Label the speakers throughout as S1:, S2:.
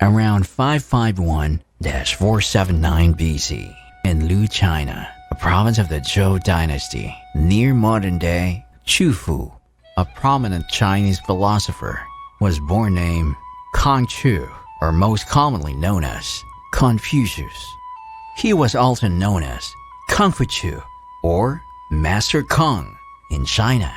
S1: Around 551-479 BC, in Lu, China, a province of the Zhou dynasty, near modern-day Chufu, a prominent Chinese philosopher, was born named Kongchu, or most commonly known as Confucius. He was also known as Confucius, or Master Kong, in China,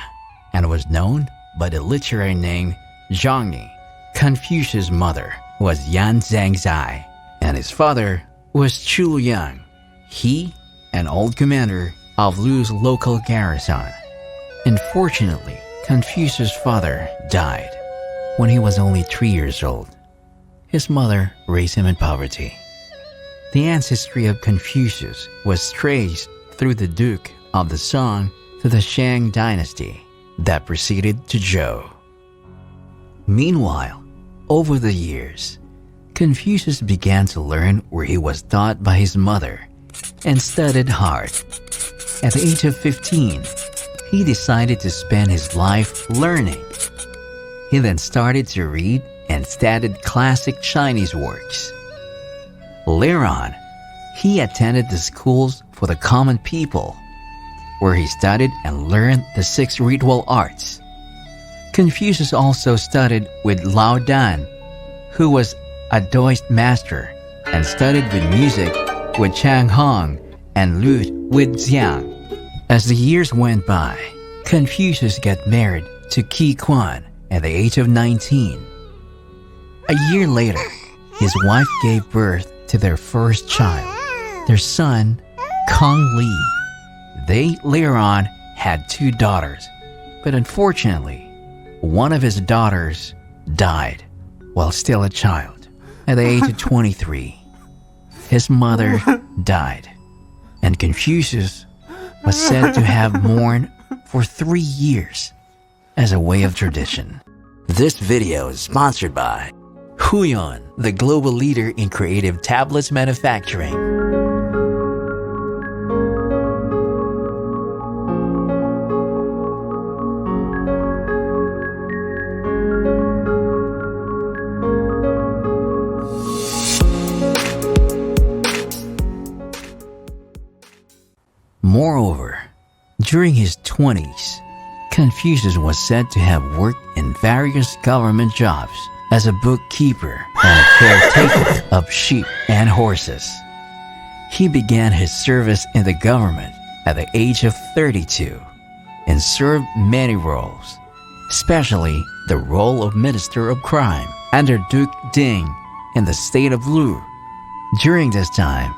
S1: and was known by the literary name Zhangni. Confucius' mother was Yan Zhangzai, and his father was Chu Yang. He, an old commander of Lu's local garrison. Unfortunately, Confucius' father died when he was only 3 years old. His mother raised him in poverty. The ancestry of Confucius was traced through the Duke of the Song to the Shang dynasty that preceded to Zhou. Meanwhile, over the years, Confucius began to learn where he was taught by his mother and studied hard. At the age of 15, he decided to spend his life learning. He then started to read and studied classic Chinese works. Later on, he attended the schools for the common people, where he studied and learned the 6 ritual arts. Confucius also studied with Lao Dan, who was a Daoist master, and studied with music with Chang Hong and lute with Xiang. As the years went by, Confucius got married to Qi Quan at the age of 19. A year later, his wife gave birth to their first child, their son, Kong Li. They later on had 2 daughters, but unfortunately, one of his daughters died while still a child. At the age of 23, his mother died, and Confucius was said to have mourned for 3 years as a way of tradition. This video is sponsored by HUION, the global leader in creative tablets manufacturing. Moreover, during his 20s, Confucius was said to have worked in various government jobs as a bookkeeper and a caretaker of sheep and horses. He began his service in the government at the age of 32 and served many roles, especially the role of Minister of Crime under Duke Ding in the state of Lu. During this time,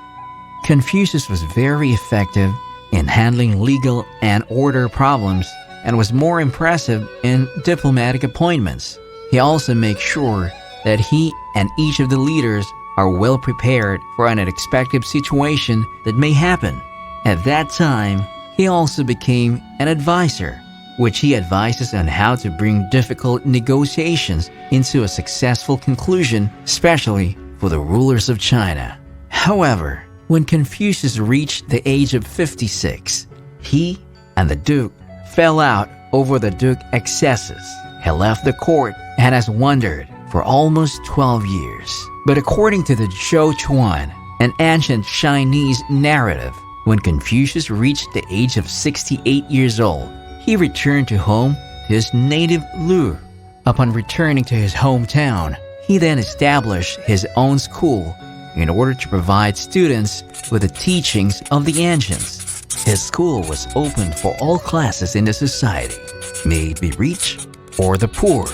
S1: Confucius was very effective in handling legal and order problems and was more impressive in diplomatic appointments. He also makes sure that he and each of the leaders are well prepared for an unexpected situation that may happen. At that time, he also became an advisor, which he advises on how to bring difficult negotiations into a successful conclusion, especially for the rulers of China. However, when Confucius reached the age of 56, he and the Duke fell out over the Duke's excesses. He left the court and has wandered for almost 12 years. But according to the Zhou Chuan, an ancient Chinese narrative, when Confucius reached the age of 68 years old, he returned to home to his native Lu. Upon returning to his hometown, he then established his own school in order to provide students with the teachings of the ancients. His school was open for all classes in the society, may it be rich or the poor.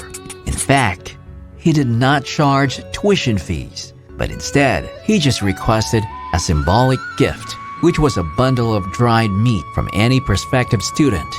S1: In fact, he did not charge tuition fees, but instead, he just requested a symbolic gift, which was a bundle of dried meat from any prospective student.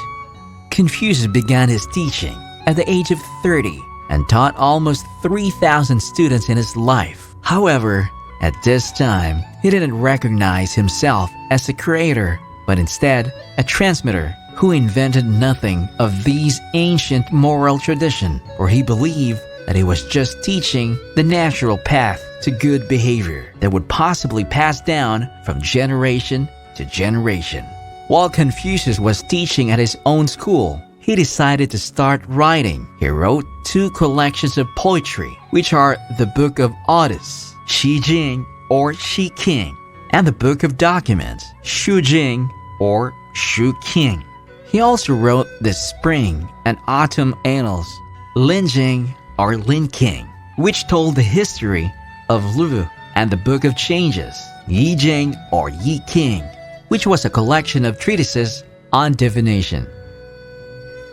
S1: Confucius began his teaching at the age of 30 and taught almost 3,000 students in his life. However, at this time, he didn't recognize himself as a creator, but instead a transmitter who invented nothing of these ancient moral traditions, for he believed that he was just teaching the natural path to good behavior that would possibly pass down from generation to generation. While Confucius was teaching at his own school, he he decided to start writing. He wrote 2 collections of poetry, which are the Book of Odes, Xi Jing or Xi King, and the Book of Documents, Shu Jing or Shu King. He also wrote the Spring and Autumn Annals, Lin Jing or Lin King, which told the history of Lu, and the Book of Changes, Yi Jing or Yi King, which was a collection of treatises on divination.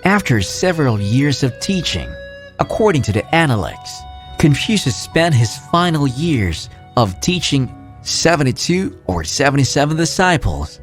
S1: After several years of teaching, according to the Analects, Confucius spent his final years of teaching 72 or 77 disciples.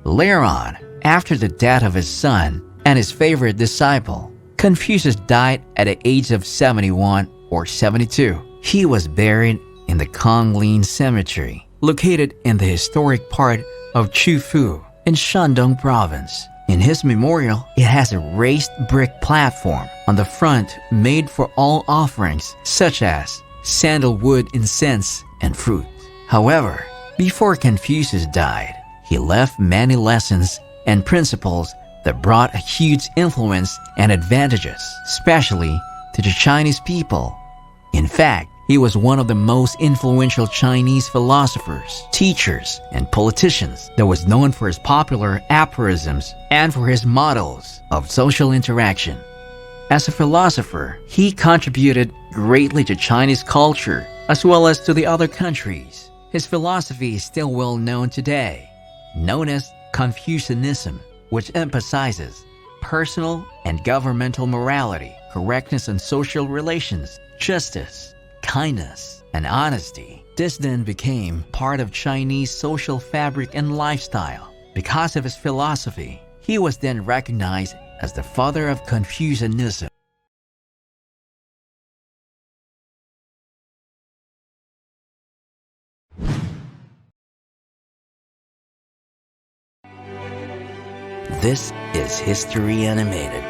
S1: Later on, after the death of his son and his favorite disciple, Confucius died at the age of 71 or 72. He was buried in the Konglin Cemetery, located in the historic part of Chufu in Shandong Province. In his memorial, it has a raised brick platform on the front made for all offerings such as sandalwood, incense, and fruit. However, before Confucius died, he left many lessons and principles that brought a huge influence and advantages, especially to the Chinese people. In fact, he was one of the most influential Chinese philosophers, teachers, and politicians that was known for his popular aphorisms and for his models of social interaction. As a philosopher, he contributed greatly to Chinese culture as well as to the other countries. His philosophy is still well known today, known as Confucianism, which emphasizes personal and governmental morality, correctness in social relations, justice, kindness, and honesty. This then became part of Chinese social fabric and lifestyle. Because of his philosophy, he was then recognized as the father of Confucianism. This is History Animated.